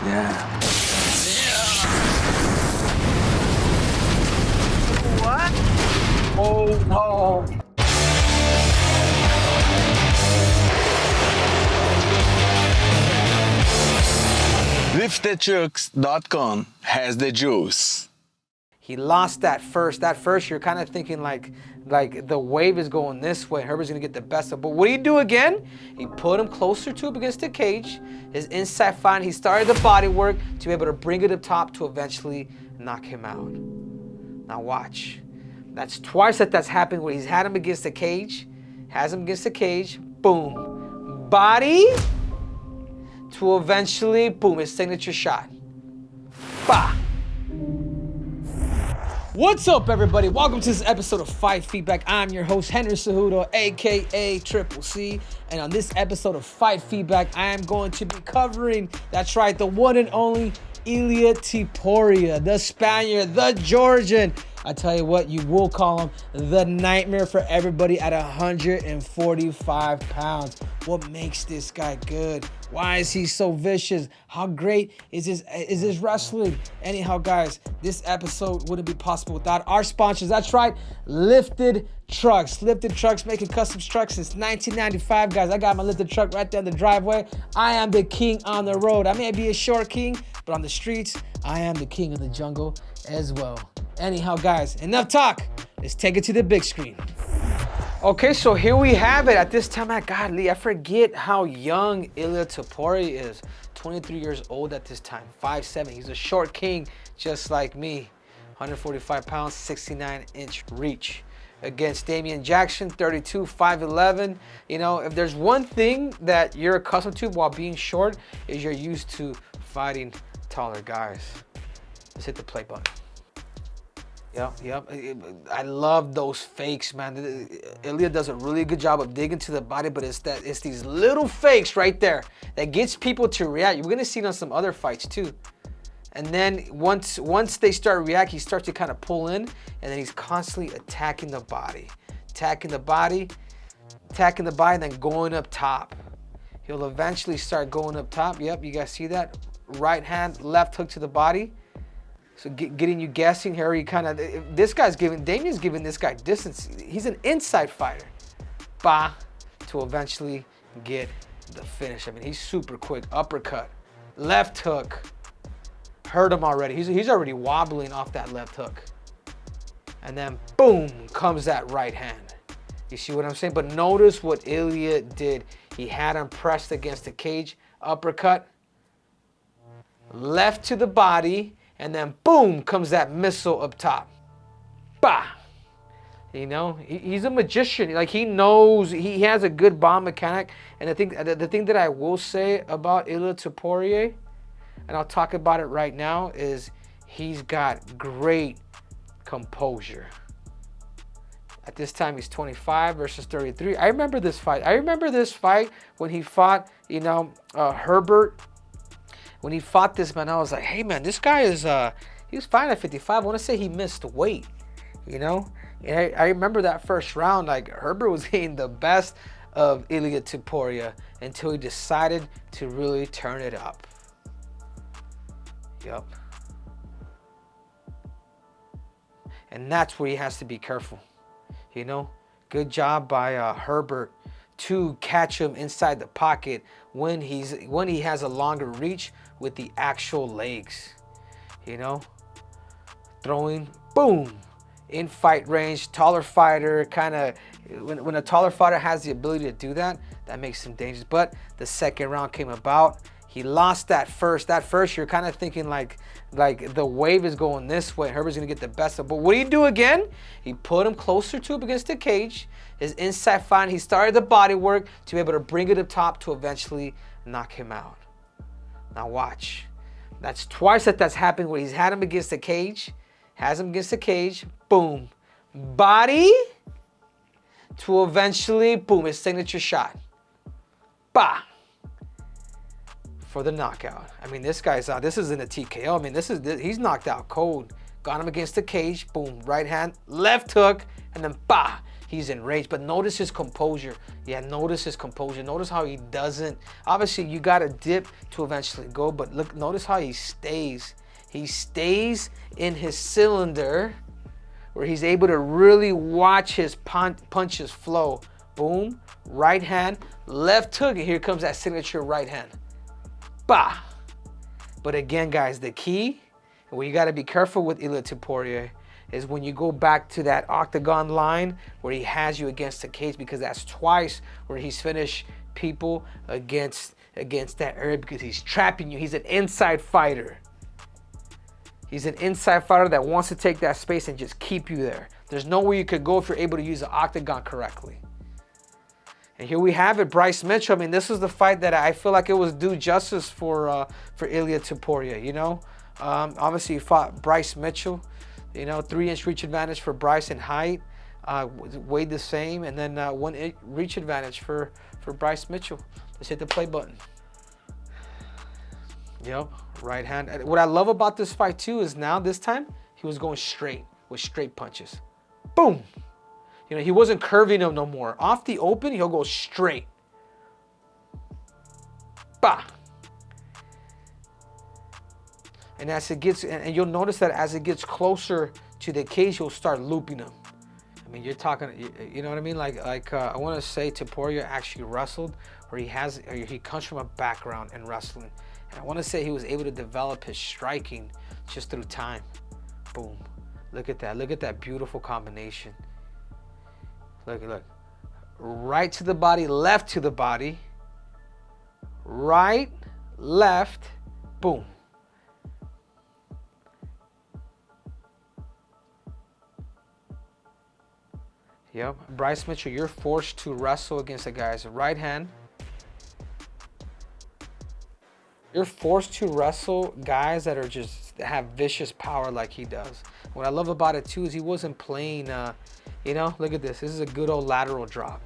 Yeah. What? Oh, no. LiftedTrucks.com has the juice. He lost that first. That first, you're kind of thinking like the wave is going this way. Herbert's gonna get the best of. But what did he do again? He put him closer to up against the cage. His inside fine. He started the body work to be able to bring it up top to eventually knock him out. Now watch. That's twice that's happened where he's had him against the cage, has him against the cage. Boom, body to eventually boom his signature shot. Bah. What's up, everybody? Welcome to this episode of Fight Feedback. I'm your host, Henry Cejudo, aka Triple C. And on this episode of Fight Feedback, I am going to be covering, that's right, the one and only Ilia Topuria, the Spaniard, the Georgian. I tell you what, you will call him the nightmare for everybody at 145 pounds. What makes this guy good? Why is he so vicious? How great is his wrestling? Anyhow, guys, this episode wouldn't be possible without our sponsors. That's right, Lifted Trucks. Lifted Trucks, making custom trucks since 1995, guys. I got my lifted truck right there in the driveway. I am the king on the road. I may be a short king, but on the streets, I am the king of the jungle as well. Anyhow, guys, enough talk. Let's take it to the big screen. Okay, so here we have it. At this time, I forget how young Ilia Topuria is. 23 years old at this time, 5'7". He's a short king, just like me. 145 pounds, 69-inch reach. Against Damian Jackson, 32, 5'11". You know, if there's one thing that you're accustomed to while being short, is you're used to fighting taller guys. Let's hit the play button. Yep. I love those fakes, man. Ilia does a really good job of digging to the body, but it's these little fakes right there that gets people to react. You're gonna see it on some other fights too. And then once they start reacting, he starts to kind of pull in, and then he's constantly attacking the body, and then going up top. He'll eventually start going up top. Yep, you guys see that? Right hand, left hook to the body. So getting you guessing here, Damian's giving this guy distance. He's an inside fighter. Bah, to eventually get the finish. I mean, he's super quick. Uppercut, left hook. Hurt him already. He's already wobbling off that left hook. And then boom, comes that right hand. You see what I'm saying? But notice what Ilia did. He had him pressed against the cage. Uppercut, left to the body. And then boom, comes that missile up top. Bah! You know, he's a magician. Like, he knows, he has a good bomb mechanic. And I think the thing that I will say about Ilia Topuria, and I'll talk about it right now, is he's got great composure. At this time, he's 25 versus 33. I remember this fight when he fought, Herbert. When he fought this man, I was like, hey man, this guy is, he was fine at 55. I want to say he missed weight, And I remember that first round, like Herbert was getting the best of Ilia Topuria until he decided to really turn it up. Yep. And that's where he has to be careful, Good job by Herbert to catch him inside the pocket when he has a longer reach with the actual legs, throwing, boom, in fight range. Taller fighter when a taller fighter has the ability to do that makes him dangerous. But the second round came about. He lost that first. You're kind of thinking like the wave is going this way. Herbert's gonna get the best of. But what did he do again? He put him closer to up against the cage. His inside fine. He started the body work to be able to bring it up top to eventually knock him out. Now watch. That's twice that's happened where he's had him against the cage, has him against the cage. Boom, body to eventually boom his signature shot. Bah. For the knockout. I mean, this guy's out. This isn't a TKO. I mean, he's knocked out cold. Got him against the cage. Boom, right hand, left hook, and then bah, he's enraged. But notice his composure. Yeah, notice his composure. Notice how he doesn't. Obviously, you got to dip to eventually go, but look, notice how he stays. He stays in his cylinder where he's able to really watch his punches flow. Boom, right hand, left hook, and here comes that signature right hand. Bah! But again, guys, the key, and what you got to be careful with Ilia Topuria is when you go back to that octagon line where he has you against the cage, because that's twice where he's finished people against that area, because he's trapping you. He's an inside fighter. He's an inside fighter that wants to take that space and just keep you there. There's nowhere you could go if you're able to use the octagon correctly. And here we have it, Bryce Mitchell. I mean, this is the fight that I feel like it was due justice for Ilia Topuria, you know? Obviously, he fought Bryce Mitchell, you know, 3-inch reach advantage for Bryce in height, weighed the same, and then 1 reach advantage for Bryce Mitchell. Let's hit the play button. Yep, right hand. What I love about this fight too is now this time he was going straight with straight punches. Boom. You know, he wasn't curving him no more. Off the open, he'll go straight. Bah. And as it gets, and you'll notice that as it gets closer to the cage, he'll start looping him. I mean, you're talking, you know what I mean? Like I want to say Topuria actually wrestled, where he comes from a background in wrestling. And I want to say he was able to develop his striking just through time. Boom. Look at that. Look at that beautiful combination. Look. Right to the body, left to the body. Right, left, boom. Yep. Bryce Mitchell, you're forced to wrestle against a guy's right hand. You're forced to wrestle guys that have vicious power like he does. What I love about it too is he wasn't playing, you know, look at this. This is a good old lateral drop.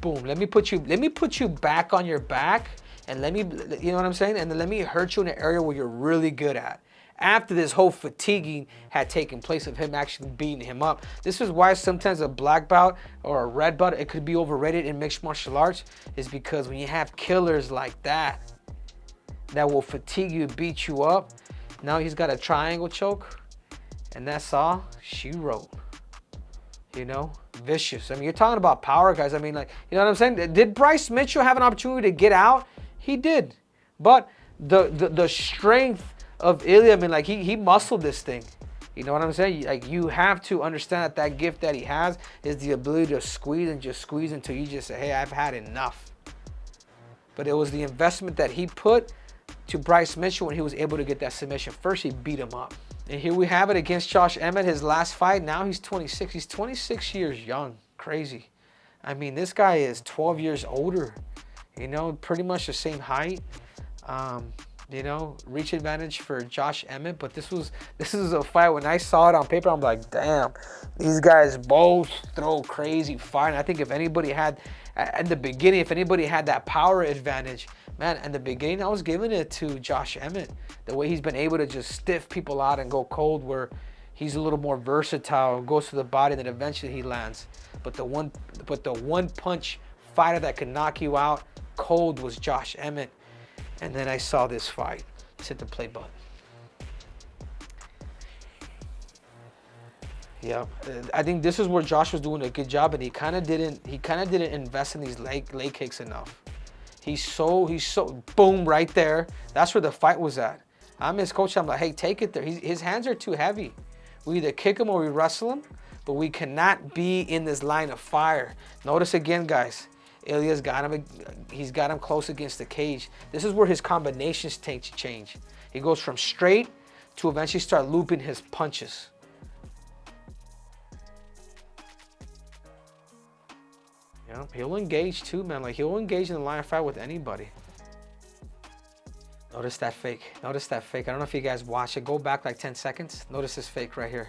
Boom. Let me put you back on your back, and let me, you know what I'm saying? And then let me hurt you in an area where you're really good at. After this whole fatiguing had taken place of him actually beating him up. This is why sometimes a black belt or a red belt, it could be overrated in mixed martial arts, is because when you have killers like that will fatigue you, beat you up. Now he's got a triangle choke, and that's all she wrote. You know, vicious. I mean, you're talking about power, guys. I mean, like, you know what I'm saying? Did Bryce Mitchell have an opportunity to get out? He did. But the strength of Ilia, I mean, like, he muscled this thing. You know what I'm saying? Like, you have to understand that gift that he has is the ability to squeeze and just squeeze until you just say, hey, I've had enough. But it was the investment that he put to Bryce Mitchell when he was able to get that submission. First, he beat him up. And here we have it against Josh Emmett, his last fight. Now he's 26. He's 26 years young. Crazy. I mean, this guy is 12 years older. You know, pretty much the same height. You know, reach advantage for Josh Emmett. But this is a fight. When I saw it on paper, I'm like, damn, these guys both throw crazy fire. And I think if anybody had, at the beginning, if anybody had that power advantage, man, in the beginning, I was giving it to Josh Emmett. The way he's been able to just stiff people out and go cold, where he's a little more versatile, goes to the body, and then eventually he lands. But the one punch fighter that could knock you out cold was Josh Emmett. And then I saw this fight. Let's hit the play button. Yeah, I think this is where Josh was doing a good job, and he kind of didn't invest in these leg kicks enough. He's so boom right there. That's where the fight was at. I'm his coach. I'm like, hey, take it there. His hands are too heavy. We either kick him or we wrestle him, but we cannot be in this line of fire. Notice again, guys. Ilia's got him. He's got him close against the cage. This is where his combinations change. He goes from straight to eventually start looping his punches. Yeah, he'll engage too, man. Like, he'll engage in the line of fire with anybody. Notice that fake. Notice that fake. I don't know if you guys watch it. Go back like 10 seconds. Notice this fake right here.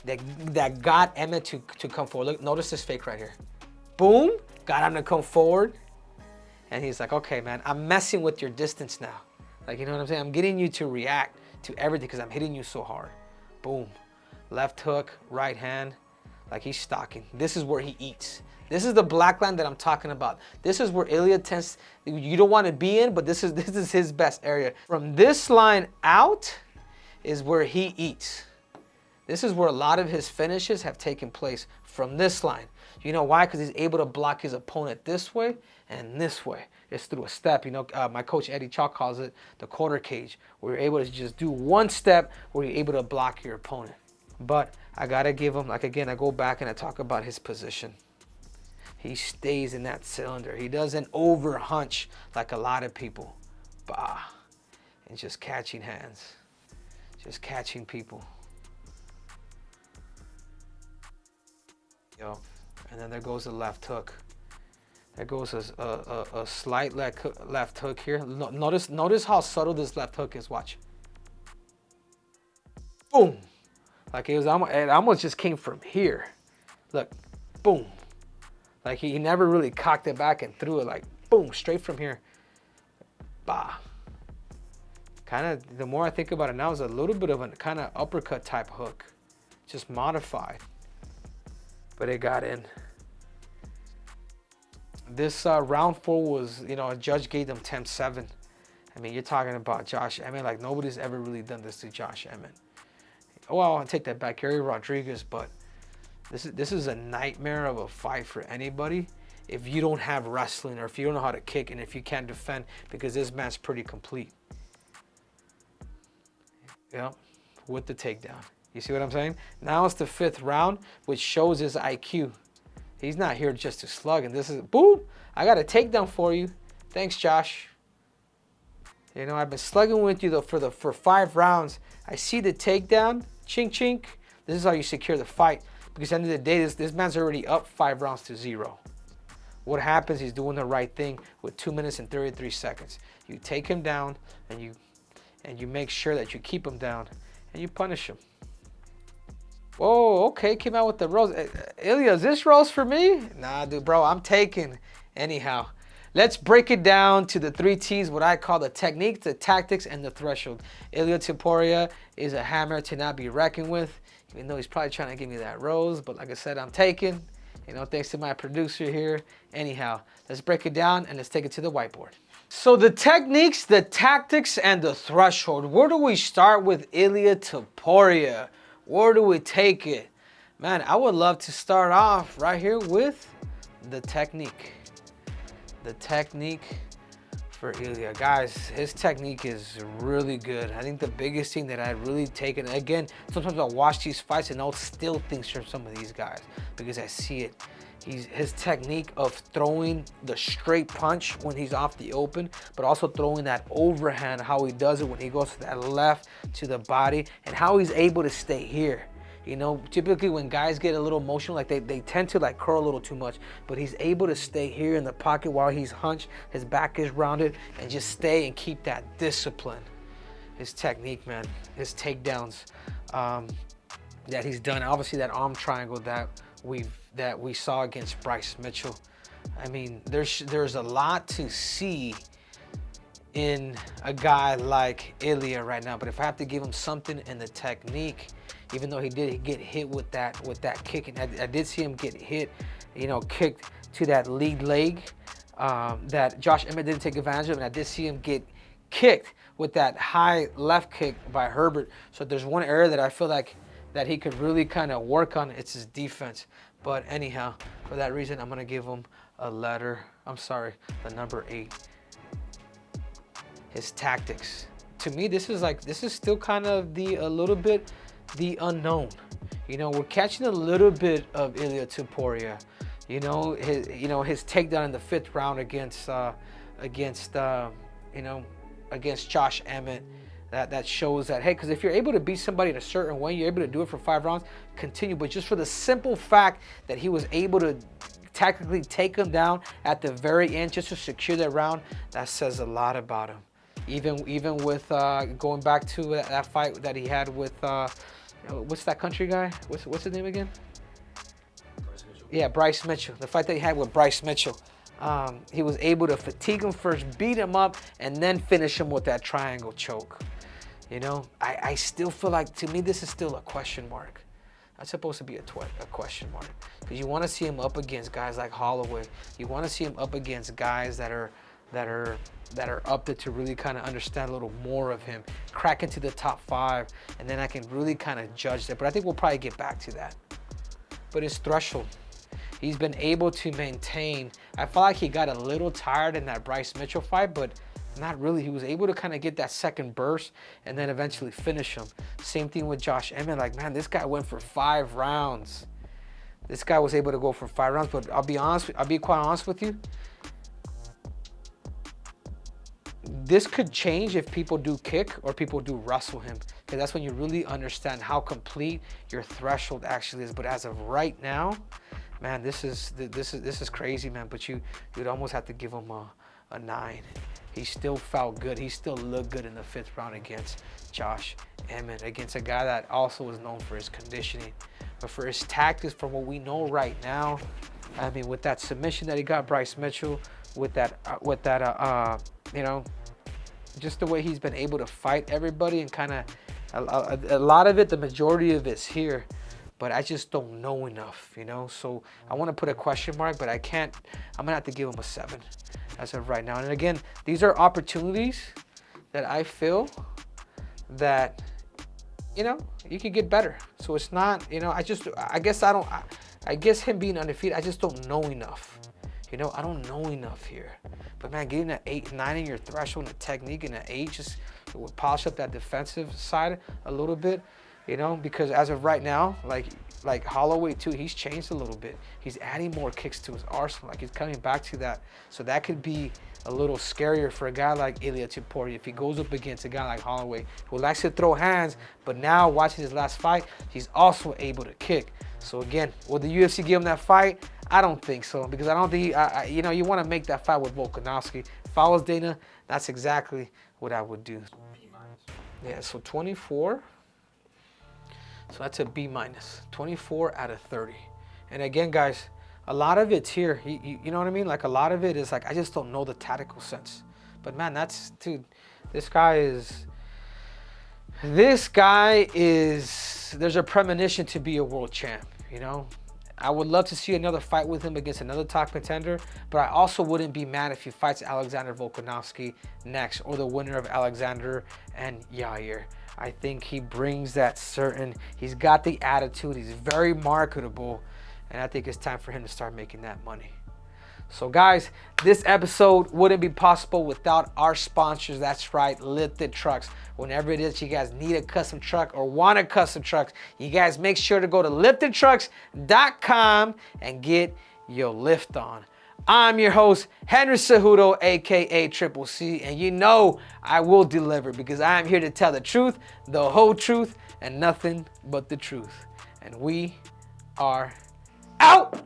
That got Emmett to come forward. Look, notice this fake right here. Boom. Got him to come forward. And he's like, okay, man, I'm messing with your distance now. Like, you know what I'm saying? I'm getting you to react to everything because I'm hitting you so hard. Boom. Left hook, right hand. Like he's stalking. This is where he eats. This is the black line that I'm talking about. This is where Ilia tends, you don't want to be in, but this is his best area. From this line out is where he eats. This is where a lot of his finishes have taken place, from this line. You know why? Because he's able to block his opponent this way and this way. It's through a step. You know, my coach Eddie Chalk calls it the quarter cage, where you're able to just do one step where you're able to block your opponent. But I got to give him, like again, I go back and I talk about his position. He stays in that cylinder. He doesn't over hunch like a lot of people. Bah. And just catching hands. Just catching people. Yo. And then there goes the left hook. There goes a slight left hook here. Notice how subtle this left hook is. Watch. Boom. Like it almost just came from here. Look. Boom. Like he never really cocked it back and threw it, like boom, straight from here. Bah. Kind of, the more I think about it now, it's a little bit of a kind of uppercut type hook. Just modified. But it got in. This round 4 was, you know, a judge gave them 10-7. I mean, you're talking about Josh Emmett. Like nobody's ever really done this to Josh Emmett. Well, I'll take that back. Gary Rodriguez, but this is a nightmare of a fight for anybody if you don't have wrestling or if you don't know how to kick and if you can't defend, because this man's pretty complete. Yeah, with the takedown. You see what I'm saying? Now it's the 5th round, which shows his IQ. He's not here just to slug, and this is, boom, I got a takedown for you. Thanks, Josh. You know, I've been slugging with you though for 5 rounds. I see the takedown, chink chink. This is how you secure the fight. Because at the end of the day, this man's already up 5 rounds to 0. What happens, he's doing the right thing with 2 minutes and 33 seconds. You take him down and you make sure that you keep him down and you punish him. Whoa, okay, came out with the rose. Ilia, is this rose for me? Nah, dude, bro, I'm taking. Anyhow, let's break it down to the 3 T's, what I call the technique, the tactics, and the threshold. Ilia Topuria is a hammer to not be reckoned with. Even though he's probably trying to give me that rose, but like I said, I'm taking, you know, thanks to my producer here. Anyhow, let's break it down and let's take it to the whiteboard. So the techniques, the tactics, and the threshold. Where do we start with Ilia Topuria? Where do we take it? Man, I would love to start off right here with the technique. The technique for Ilia. Guys, his technique is really good. I think the biggest thing that I've really taken, again, sometimes I'll watch these fights and I'll steal things from some of these guys because I see it. His technique of throwing the straight punch when he's off the open, but also throwing that overhand, how he does it when he goes to that left to the body, and how he's able to stay here. You know, typically when guys get a little emotional, like they tend to like curl a little too much, but he's able to stay here in the pocket while he's hunched, his back is rounded, and just stay and keep that discipline. His technique, man, his takedowns that he's done, obviously that arm triangle that we saw against Bryce Mitchell. I mean, there's a lot to see in a guy like Ilia right now, but if I have to give him something in the technique, even though he did get hit with that kick, and I did see him get hit, you know, kicked to that lead leg that Josh Emmett didn't take advantage of, and I did see him get kicked with that high left kick by Herbert. So if there's one area that I feel like that he could really kind of work on, it's his defense. But anyhow, for that reason, I'm gonna give him the number 8. His tactics. To me, this is still kind of a little bit the unknown. You know, we're catching a little bit of Ilia Topuria. You know, his takedown in the 5th round against Josh Emmett. That shows that, hey, because if you're able to beat somebody in a certain way, you're able to do it for 5 rounds, continue. But just for the simple fact that he was able to tactically take him down at the very end just to secure that round, that says a lot about him. Even with going back to that fight that he had with what's that country guy? What's his name again? Bryce Mitchell. Yeah, Bryce Mitchell. The fight that he had with Bryce Mitchell. He was able to fatigue him first, beat him up, and then finish him with that triangle choke. You know, I still feel like, to me, this is still a question mark. That's supposed to be a question mark, because you want to see him up against guys like Holloway. You want to see him up against guys that are up there to really kind of understand a little more of him, crack into the top 5, and then I can really kind of judge that. But I think we'll probably get back to that. But his threshold, he's been able to maintain. I felt like he got a little tired in that Bryce Mitchell fight, but not really. He was able to kind of get that second burst and then eventually finish him. Same thing with Josh Emmett. Like, man, this guy went for 5 rounds. This guy was able to go for 5 rounds, but I'll be quite honest with you. This could change if people do kick or people do wrestle him, because that's when you really understand how complete your threshold actually is. But as of right now, man, this is crazy, man. But you'd almost have to give him a 9. He still felt good. He still looked good in the 5th round against Josh Emmett, against a guy that also was known for his conditioning, but for his tactics. From what we know right now, I mean, with that submission that he got Bryce Mitchell, with that you know, just the way he's been able to fight everybody, and kind of a lot of it, the majority of it's here, but I just don't know enough, you know. So I want to put a question mark, but I can't. I'm gonna have to give him a 7 as of right now. And again, these are opportunities that I feel that, you know, you could get better. So it's not, you know, I guess him being undefeated, I just don't know enough. You know, I don't know enough here. But man, getting an 8, 9 in your threshold, and a technique, and an 8 just would polish up that defensive side a little bit, you know, because as of right now, like Holloway too, he's changed a little bit. He's adding more kicks to his arsenal. Like, he's coming back to that. So that could be a little scarier for a guy like Ilia Topuria if he goes up against a guy like Holloway, who likes to throw hands, but now watching his last fight, he's also able to kick. So again, will the UFC give him that fight? I don't think so, because I don't think you know, you want to make that fight with Volkanovski. If I was Dana, that's exactly what I would do. B-. Yeah, so 24. So that's a B-, 24 out of 30. And again, guys, a lot of it's here. You know what I mean? Like, a lot of it is like, I just don't know the tactical sense. But man, dude, this guy is, there's a premonition to be a world champ, you know? I would love to see another fight with him against another top contender, but I also wouldn't be mad if he fights Alexander Volkanovski next, or the winner of Alexander and Yair. I think he brings that he's got the attitude, he's very marketable, and I think it's time for him to start making that money. So guys, this episode wouldn't be possible without our sponsors. That's right, Lifted Trucks. Whenever it is you guys need a custom truck or want a custom truck, you guys make sure to go to liftedtrucks.com and get your lift on. I'm your host, Henry Cejudo, aka Triple C, and you know I will deliver, because I am here to tell the truth, the whole truth, and nothing but the truth. And we are out.